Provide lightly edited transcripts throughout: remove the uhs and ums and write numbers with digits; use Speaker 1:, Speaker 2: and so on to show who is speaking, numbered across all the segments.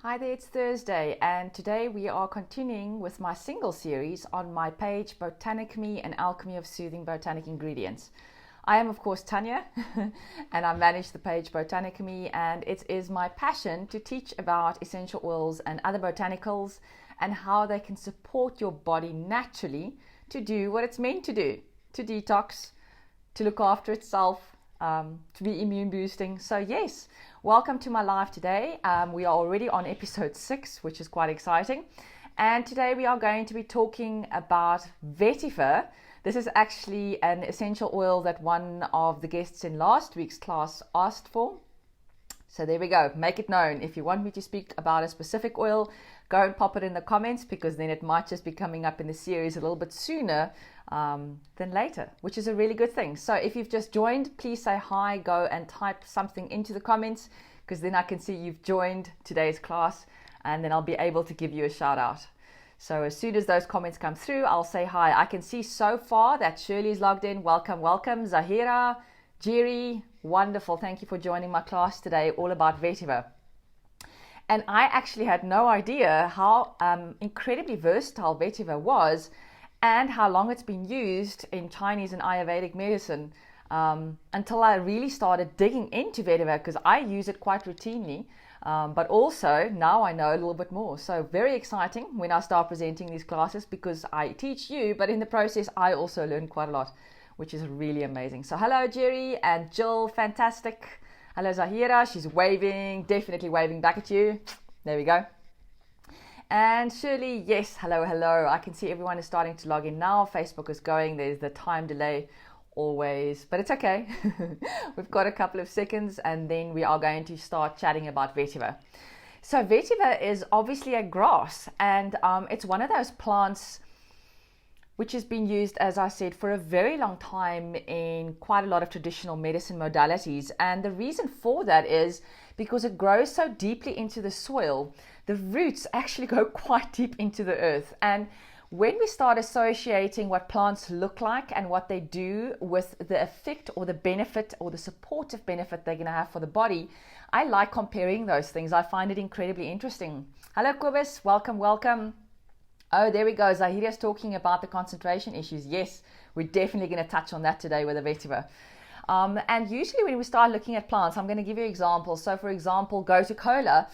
Speaker 1: Hi there, it's Thursday, and today we are continuing with my single series on my page Botanicmy and Alchemy of Soothing Botanic Ingredients. I am, of course, Tanya, and I manage the page Botanicmy, and it is my passion to teach about essential oils and other botanicals and how they can support your body naturally to do what it's meant to do, to detox, to look after itself, to be immune boosting. So yes, welcome to my live today. We are already on episode 6, which is quite exciting. And today we are going to be talking about vetiver. This is actually an essential oil that one of the guests in last week's class asked for. So there we go, make it known. If you want me to speak about a specific oil, go and pop it in the comments, because then it might just be coming up in the series a little bit sooner than later, which is a really good thing. So if you've just joined, please say hi, go and type something into the comments, because then I can see you've joined today's class, and then I'll be able to give you a shout out. So as soon as those comments come through, I'll say hi. I can see so far that Shirley's logged in. Welcome, welcome. Zahira, Jerry, wonderful. Thank you for joining my class today, all about vetiver. And I actually had no idea how incredibly versatile vetiver was and how long it's been used in Chinese and Ayurvedic medicine until I really started digging into vetiver, because I use it quite routinely. But also now I know a little bit more. So very exciting when I start presenting these classes, because I teach you, but in the process I also learn quite a lot, which is really amazing. So hello Jerry and Jill, fantastic. Hello Zahira, she's waving, definitely waving back at you. There we go. And Shirley, yes, hello, hello. I can see everyone is starting to log in now. Facebook is going, there's the time delay always, but it's okay. We've got a couple of seconds and then we are going to start chatting about vetiver. So vetiver is obviously a grass, and it's one of those plants which has been used, as I said, for a very long time in quite a lot of traditional medicine modalities. And the reason for that is because it grows so deeply into the soil. The roots actually go quite deep into the earth. And when we start associating what plants look like and what they do with the effect or the benefit or the supportive benefit they're going to have for the body, I like comparing those things. I find it incredibly interesting. Hello, Kobus. Welcome, welcome. Oh, there we go. Zahira's talking about the concentration issues. Yes, we're definitely going to touch on that today with the vetiver. And usually when we start looking at plants, I'm going to give you examples. So for example, Gotu Kola,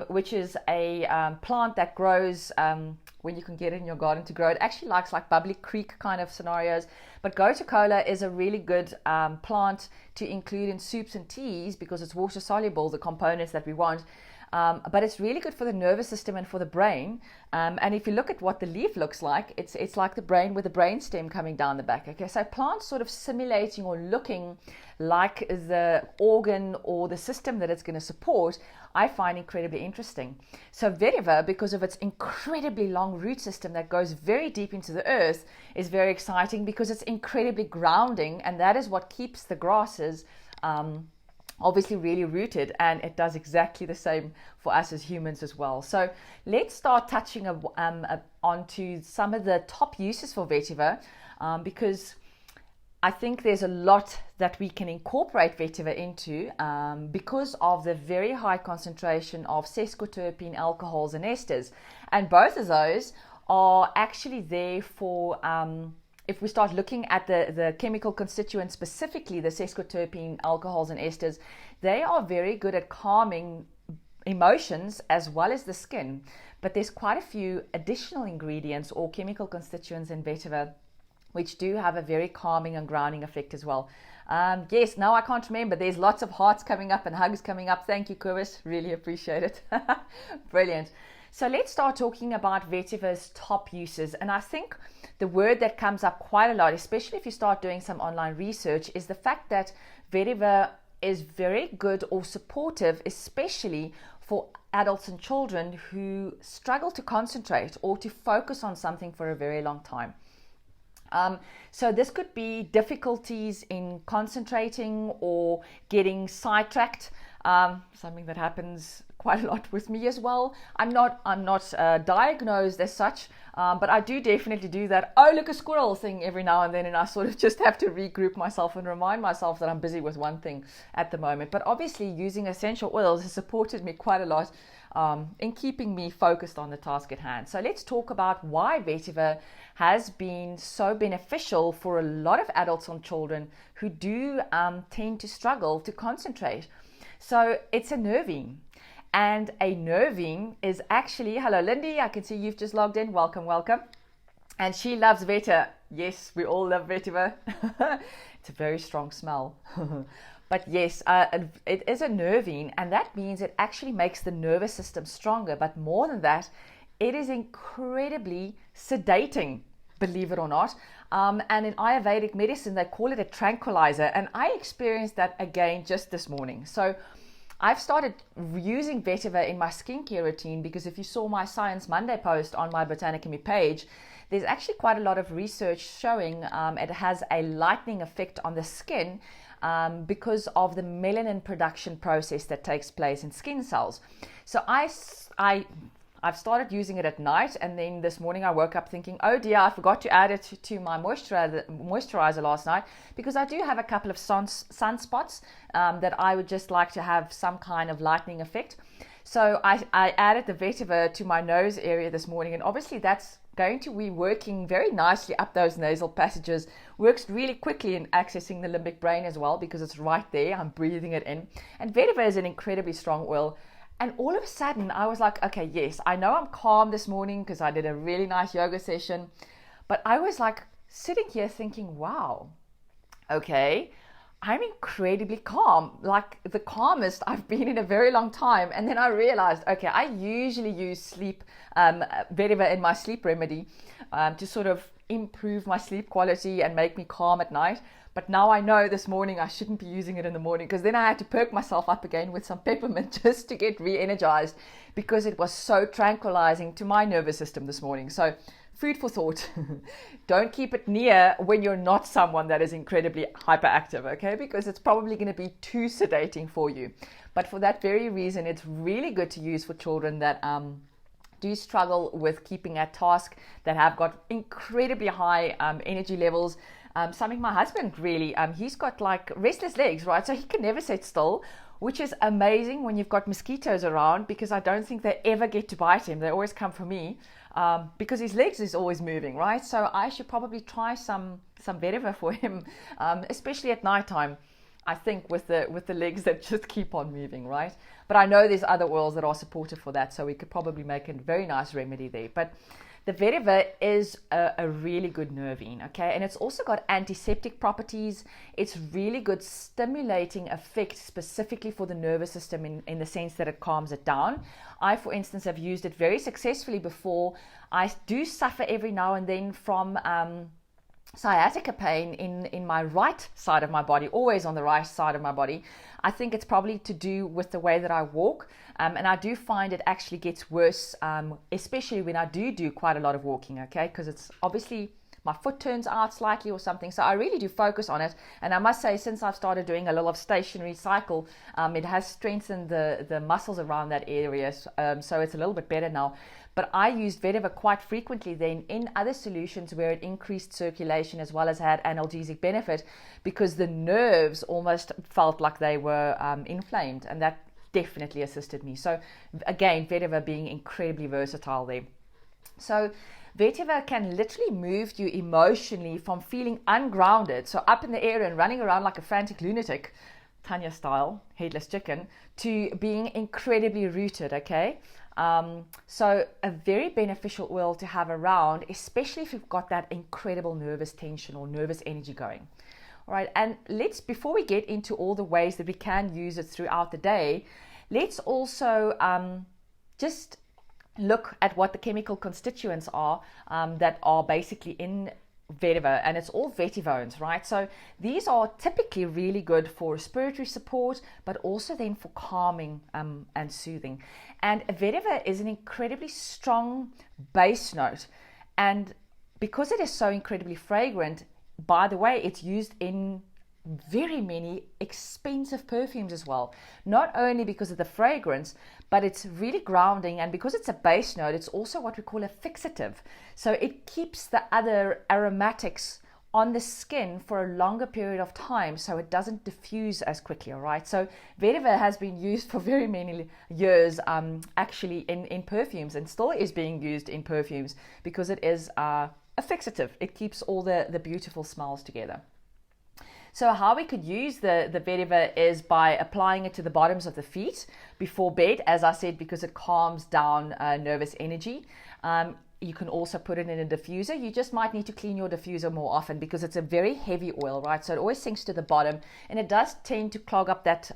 Speaker 1: which is a plant that grows when you can get it in your garden to grow. It actually likes like bubbly creek kind of scenarios. But Gotu Kola is a really good plant to include in soups and teas, because it's water soluble, the components that we want. But it's really good for the nervous system and for the brain. And if you look at what the leaf looks like, it's like the brain with the brain stem coming down the back. Okay, so plants sort of simulating or looking like the organ or the system that it's going to support, I find incredibly interesting. So vetiver, because of its incredibly long root system that goes very deep into the earth, is very exciting because it's incredibly grounding, and that is what keeps the grasses obviously really rooted, and it does exactly the same for us as humans as well. So let's start touching onto some of the top uses for vetiver, because I think there's a lot that we can incorporate vetiver into because of the very high concentration of sesquiterpene alcohols and esters, and both of those are actually there for if we start looking at the chemical constituents, specifically the sesquiterpene alcohols and esters, they are very good at calming emotions as well as the skin. But there's quite a few additional ingredients or chemical constituents in vetiver which do have a very calming and grounding effect as well. Yes, now I can't remember. There's lots of hearts coming up and hugs coming up. Thank you, Kobus. Really appreciate it. Brilliant. So let's start talking about vetiver's top uses. And I think the word that comes up quite a lot, especially if you start doing some online research, is the fact that vetiver is very good or supportive, especially for adults and children who struggle to concentrate or to focus on something for a very long time. So this could be difficulties in concentrating or getting sidetracked, something that happens quite a lot with me as well. I'm not diagnosed as such, but I do definitely do that, oh look a squirrel thing every now and then, and I sort of just have to regroup myself and remind myself that I'm busy with one thing at the moment. But obviously using essential oils has supported me quite a lot in keeping me focused on the task at hand. So let's talk about why vetiver has been so beneficial for a lot of adults and children who do tend to struggle to concentrate. So it's a nervine. And a nervine is actually, hello Lindy, I can see you've just logged in. Welcome, welcome. And she loves vetiver. Yes, we all love vetiver. It's a very strong smell. But yes, it is a nervine, and that means it actually makes the nervous system stronger. But more than that, it is incredibly sedating, believe it or not. And in Ayurvedic medicine, they call it a tranquilizer. And I experienced that again just this morning. So I've started using vetiver in my skincare routine because if you saw my Science Monday post on my Botanically page, there's actually quite a lot of research showing it has a lightening effect on the skin because of the melanin production process that takes place in skin cells. So I've started using it at night, and then this morning I woke up thinking, oh dear, I forgot to add it to my moisturizer last night, because I do have a couple of sunspots that I would just like to have some kind of lightening effect. So I added the vetiver to my nose area this morning, and obviously that's going to be working very nicely up those nasal passages. Works really quickly in accessing the limbic brain as well, because it's right there. I'm breathing it in. And vetiver is an incredibly strong oil. And all of a sudden I was like, okay, yes, I know I'm calm this morning because I did a really nice yoga session. But I was like sitting here thinking, wow, okay, I'm incredibly calm, like the calmest I've been in a very long time. And then I realized, okay, I usually use sleep vetiver in my sleep remedy to sort of improve my sleep quality and make me calm at night. But now I know this morning I shouldn't be using it in the morning, because then I had to perk myself up again with some peppermint just to get re-energized, because it was so tranquilizing to my nervous system this morning. So food for thought. Don't keep it near when you're not someone that is incredibly hyperactive, okay? Because it's probably going to be too sedating for you. But for that very reason, it's really good to use for children that do struggle with keeping at task, that have got incredibly high energy levels. Something my husband really, he's got like restless legs, right? So he can never sit still, which is amazing when you've got mosquitoes around, because I don't think they ever get to bite him. They always come for me because his legs is always moving, right? So I should probably try some vetiver for him, especially at nighttime. I think with the legs that just keep on moving, right? But I know there's other oils that are supportive for that, so we could probably make a very nice remedy there. But the vetiver is a really good nervine, okay? And it's also got antiseptic properties. It's really good stimulating effect specifically for the nervous system in the sense that it calms it down. I, for instance, have used it very successfully before. I do suffer every now and then from sciatica pain in my right side of my body, always on the right side of my body. I think it's probably to do with the way that I walk, and I do find it actually gets worse, especially when I do quite a lot of walking, okay, because it's obviously my foot turns out slightly or something, so I really do focus on it. And I must say, since I've started doing a little of stationary cycle, it has strengthened the muscles around that area, so it's a little bit better now. But I used vetiver quite frequently then in other solutions where it increased circulation as well as had analgesic benefit, because the nerves almost felt like they were inflamed, and that definitely assisted me. So again, vetiver being incredibly versatile there. So vetiver can literally move you emotionally from feeling ungrounded, so up in the air and running around like a frantic lunatic, Tanya style, headless chicken, to being incredibly rooted, okay? So a very beneficial oil to have around, especially if you've got that incredible nervous tension or nervous energy going. All right, and before we get into all the ways that we can use it throughout the day, let's also just look at what the chemical constituents are that are basically in vetiver, and it's all vetivones, right? So these are typically really good for respiratory support, but also then for calming and soothing. And vetiver is an incredibly strong base note, and because it is so incredibly fragrant, by the way, it's used in very many expensive perfumes as well. Not only because of the fragrance, but it's really grounding, and because it's a base note, it's also what we call a fixative. So it keeps the other aromatics on the skin for a longer period of time, so it doesn't diffuse as quickly. All right, so vetiver has been used for very many years, actually in perfumes, and still is being used in perfumes because it is a fixative. It keeps all the beautiful smells together. So how we could use the vetiver is by applying it to the bottoms of the feet before bed, as I said, because it calms down nervous energy. You can also put it in a diffuser. You just might need to clean your diffuser more often because it's a very heavy oil, right? So it always sinks to the bottom, and it does tend to clog up that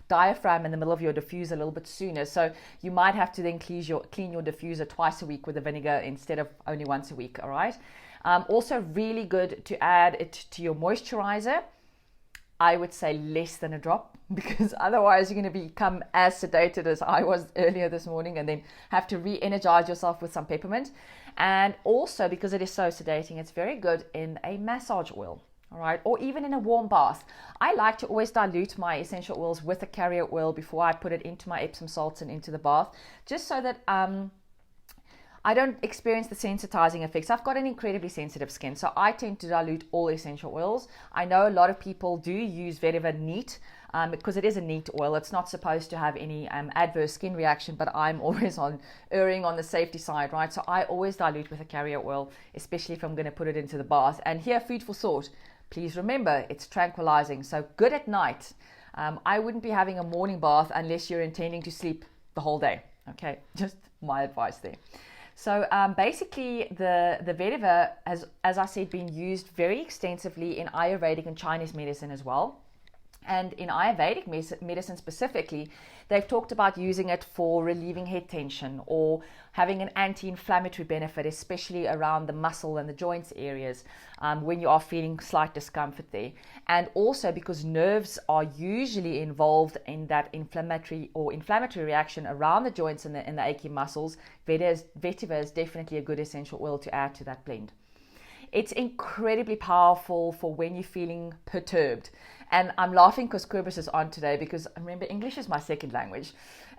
Speaker 1: diaphragm in the middle of your diffuser a little bit sooner. So you might have to then clean your diffuser twice a week with the vinegar instead of only once a week, all right? Also really good to add it to your moisturizer. I would say less than a drop, because otherwise you're going to become as sedated as I was earlier this morning, and then have to re-energize yourself with some peppermint. And also, because it is so sedating, it's very good in a massage oil, all right, or even in a warm bath. I like to always dilute my essential oils with a carrier oil before I put it into my Epsom salts and into the bath, just so that I don't experience the sensitizing effects. I've got an incredibly sensitive skin, so I tend to dilute all essential oils. I know a lot of people do use vetiver neat because it is a neat oil. It's not supposed to have any adverse skin reaction, but I'm always erring on the safety side, right? So I always dilute with a carrier oil, especially if I'm going to put it into the bath. And here, food for thought. Please remember, it's tranquilizing, so good at night. I wouldn't be having a morning bath unless you're intending to sleep the whole day. Okay, just my advice there. So basically, the vetiver has, as I said, been used very extensively in Ayurvedic and Chinese medicine as well. And in Ayurvedic medicine specifically, they've talked about using it for relieving head tension or having an anti-inflammatory benefit, especially around the muscle and the joints areas when you are feeling slight discomfort there. And also because nerves are usually involved in that inflammatory reaction around the joints and the achy muscles, vetiver is definitely a good essential oil to add to that blend. It's incredibly powerful for when you're feeling perturbed. And I'm laughing because Kobus is on today, because remember, English is my second language.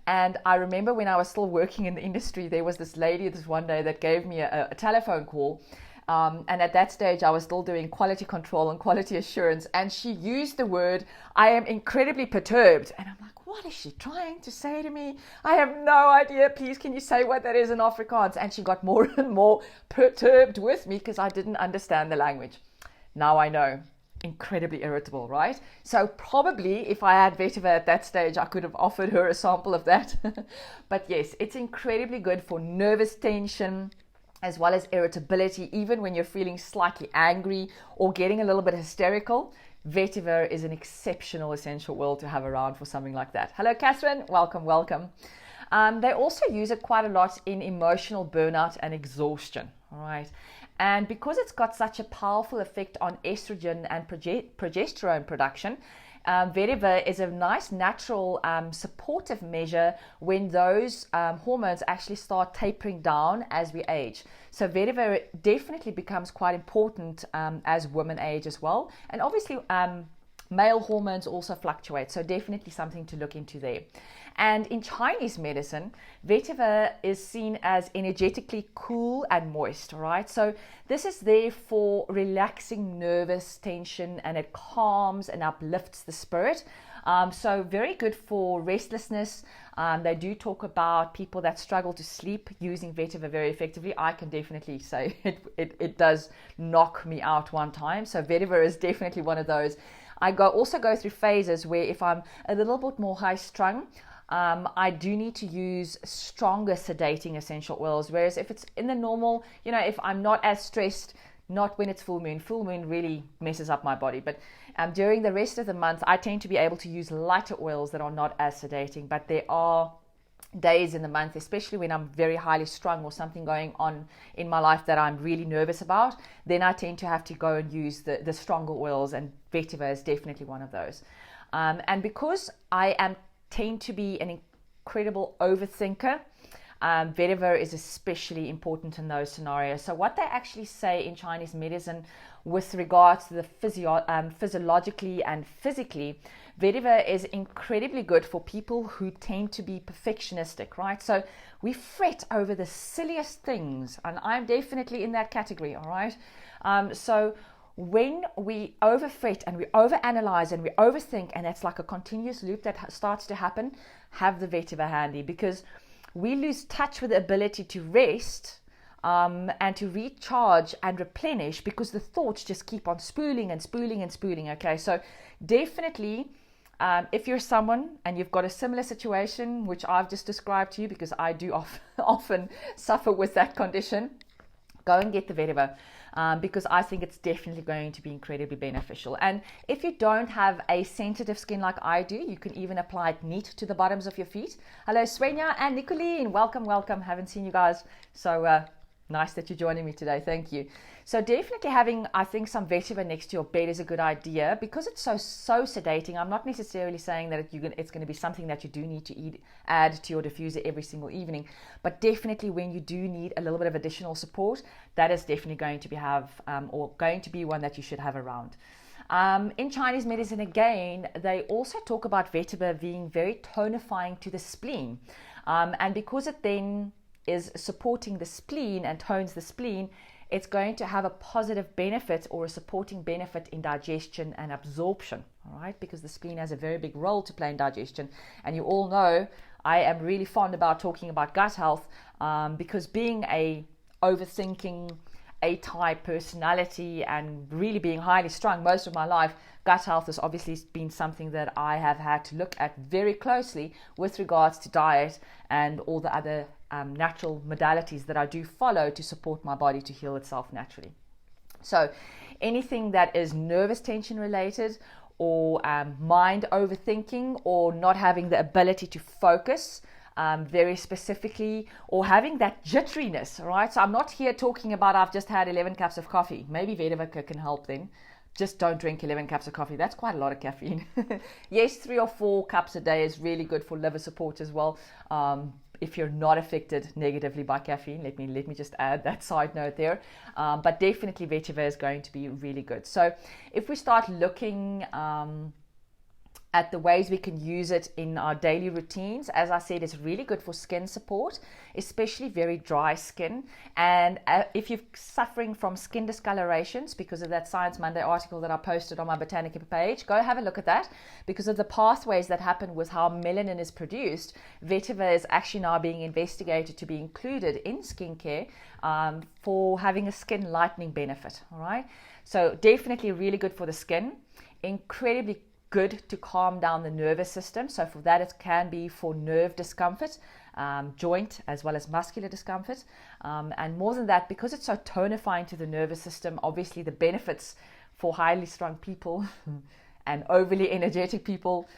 Speaker 1: And I remember when I was still working in the industry, there was this lady this one day that gave me a telephone call. And at that stage, I was still doing quality control and quality assurance. And she used the word, I am incredibly perturbed. And I'm like, what is she trying to say to me? I have no idea. Please, can you say what that is in Afrikaans? And she got more and more perturbed with me because I didn't understand the language. Now I know. Incredibly irritable, right? So probably if I had vetiver at that stage, I could have offered her a sample of that. But yes, it's incredibly good for nervous tension, as well as irritability, even when you're feeling slightly angry or getting a little bit hysterical. Vetiver is an exceptional essential oil to have around for something like that. Hello, Catherine. Welcome. They also use it quite a lot in emotional burnout and exhaustion. All right. And because it's got such a powerful effect on estrogen and progesterone production, vetiver is a nice natural supportive measure when those hormones actually start tapering down as we age. So vetiver definitely becomes quite important as women age as well. And obviously male hormones also fluctuate, so definitely something to look into there. And in Chinese medicine, vetiver is seen as energetically cool and moist, right? So this is there for relaxing nervous tension, and it calms and uplifts the spirit. So very good for restlessness. They do talk about people that struggle to sleep using vetiver very effectively. I can definitely say it does knock me out one time. So vetiver is definitely one of those. I also go through phases where if I'm a little bit more high strung, I do need to use stronger sedating essential oils. Whereas if it's in the normal, if I'm not as stressed, not when it's full moon really messes up my body. But during the rest of the month, I tend to be able to use lighter oils that are not as sedating. But there are days in the month, especially when I'm very highly strung or something going on in my life that I'm really nervous about, then I tend to have to go and use the stronger oils, and vetiver is definitely one of those. And because I tend to be an incredible overthinker, Vetiver is especially important in those scenarios. So what they actually say in Chinese medicine with regards to the physiologically and physically, Vetiver is incredibly good for people who tend to be perfectionistic, right? So we fret over the silliest things, and I'm definitely in that category, all right? So when we overfret and we overanalyze and we overthink, and it's like a continuous loop that starts to happen, have the Vetiver handy, because we lose touch with the ability to rest and to recharge and replenish, because the thoughts just keep on spooling and spooling and spooling. Okay, so definitely if you're someone and you've got a similar situation, which I've just described to you, because I do often suffer with that condition, go and get the Vetiver, because I think it's definitely going to be incredibly beneficial. And if you don't have a sensitive skin like I do, you can even apply it neat to the bottoms of your feet. Hello, Svenja and Nicolene. Welcome. Haven't seen you guys. So nice that you're joining me today. Thank you. So definitely having, I think, some Vetiver next to your bed is a good idea, because it's so sedating. I'm not necessarily saying that it's going to be something that you do need to add to your diffuser every single evening, but definitely when you do need a little bit of additional support, that is definitely going to be one that you should have around. In Chinese medicine, again, they also talk about Vetiver being very tonifying to the spleen, and because it then is supporting the spleen and tones the spleen, it's going to have a positive benefit or a supporting benefit in digestion and absorption, all right? Because the spleen has a very big role to play in digestion. And you all know I am really fond about talking about gut health, because being a overthinking A-type personality and really being highly strung most of my life, gut health has obviously been something that I have had to look at very closely with regards to diet and all the other natural modalities that I do follow to support my body to heal itself naturally. So anything that is nervous tension related, or mind overthinking, or not having the ability to focus very specifically, or having that jitteriness, right? So I'm not here talking about I've just had 11 cups of coffee. Maybe Vetiver can help then. Just don't drink 11 cups of coffee. That's quite a lot of caffeine. Yes, 3 or 4 cups a day is really good for liver support as well. If you're not affected negatively by caffeine, let me just add that side note there. But definitely Vetiver is going to be really good. So if we start looking at the ways we can use it in our daily routines, as I said, it's really good for skin support, especially very dry skin. And if you're suffering from skin discolorations because of that Science Monday article that I posted on my Botanica page, go have a look at that. Because of the pathways that happen with how melanin is produced, Vetiver is actually now being investigated to be included in skincare for having a skin lightening benefit. All right, so definitely really good for the skin, incredibly good to calm down the nervous system. So for that, it can be for nerve discomfort, joint as well as muscular discomfort, and more than that, because it's so tonifying to the nervous system, obviously the benefits for highly strung people and overly energetic people,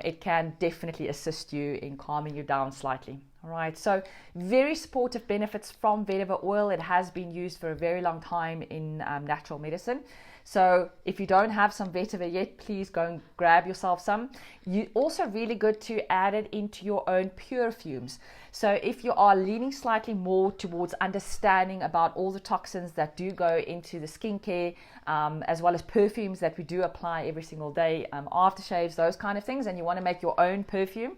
Speaker 1: it can definitely assist you in calming you down slightly. All right, so very supportive benefits from vetiver oil. It has been used for a very long time in natural medicine. So if you don't have some vetiver yet, please go and grab yourself some. You also really good to add it into your own perfumes. So if you are leaning slightly more towards understanding about all the toxins that do go into the skincare, as well as perfumes that we do apply every single day, aftershaves, those kind of things, and you want to make your own perfume,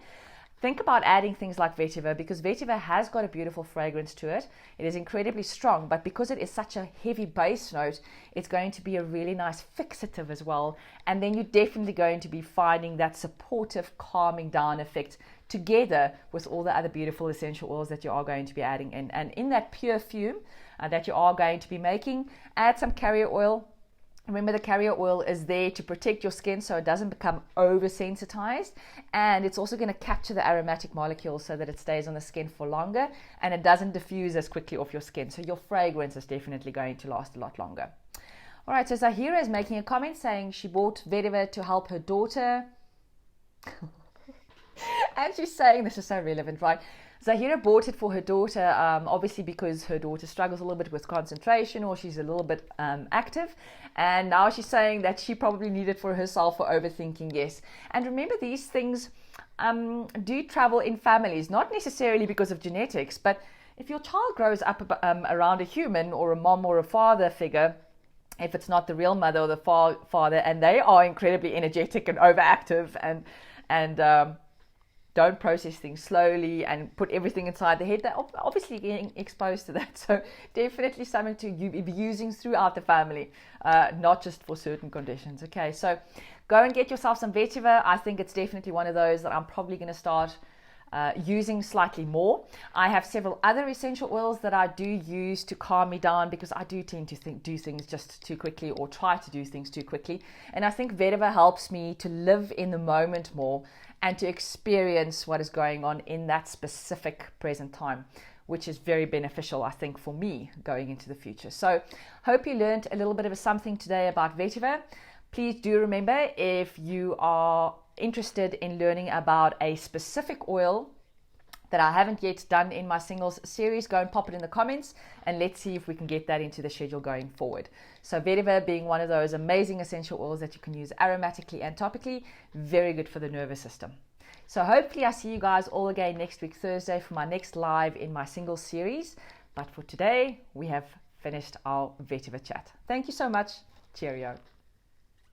Speaker 1: think about adding things like vetiver, because vetiver has got a beautiful fragrance to it. It is incredibly strong, but because it is such a heavy base note, it's going to be a really nice fixative as well. And then you're definitely going to be finding that supportive, calming down effect together with all the other beautiful essential oils that you are going to be adding in. And in that perfume that you are going to be making, add some carrier oil. Remember, the carrier oil is there to protect your skin so it doesn't become oversensitized, and it's also going to capture the aromatic molecules so that it stays on the skin for longer and it doesn't diffuse as quickly off your skin. So your fragrance is definitely going to last a lot longer. All right, so Zahira is making a comment saying she bought vetiver to help her daughter. And she's saying, this is so relevant, right? Zahira bought it for her daughter, obviously because her daughter struggles a little bit with concentration, or she's a little bit active. And now she's saying that she probably needed it for herself for overthinking, yes. And remember, these things do travel in families, not necessarily because of genetics, but if your child grows up around a human or a mom or a father figure, if it's not the real mother or the father, and they are incredibly energetic and overactive and don't process things slowly and put everything inside the head, they're obviously getting exposed to that. So definitely something to be using throughout the family, not just for certain conditions. Okay, so go and get yourself some vetiver. I think it's definitely one of those that I'm probably going to start using slightly more. I have several other essential oils that I do use to calm me down, because I do tend to do things just too quickly, or try to do things too quickly. And I think vetiver helps me to live in the moment more and to experience what is going on in that specific present time, which is very beneficial, I think, for me going into the future. So hope you learned a little bit of something today about vetiver. Please do remember, if you are interested in learning about a specific oil that I haven't yet done in my singles series, go and pop it in the comments and let's see if we can get that into the schedule going forward. So vetiver being one of those amazing essential oils that you can use aromatically and topically, very good for the nervous system. So hopefully I see you guys all again next week, Thursday, for my next live in my singles series. But for today, we have finished our vetiver chat. Thank you so much. Cheerio.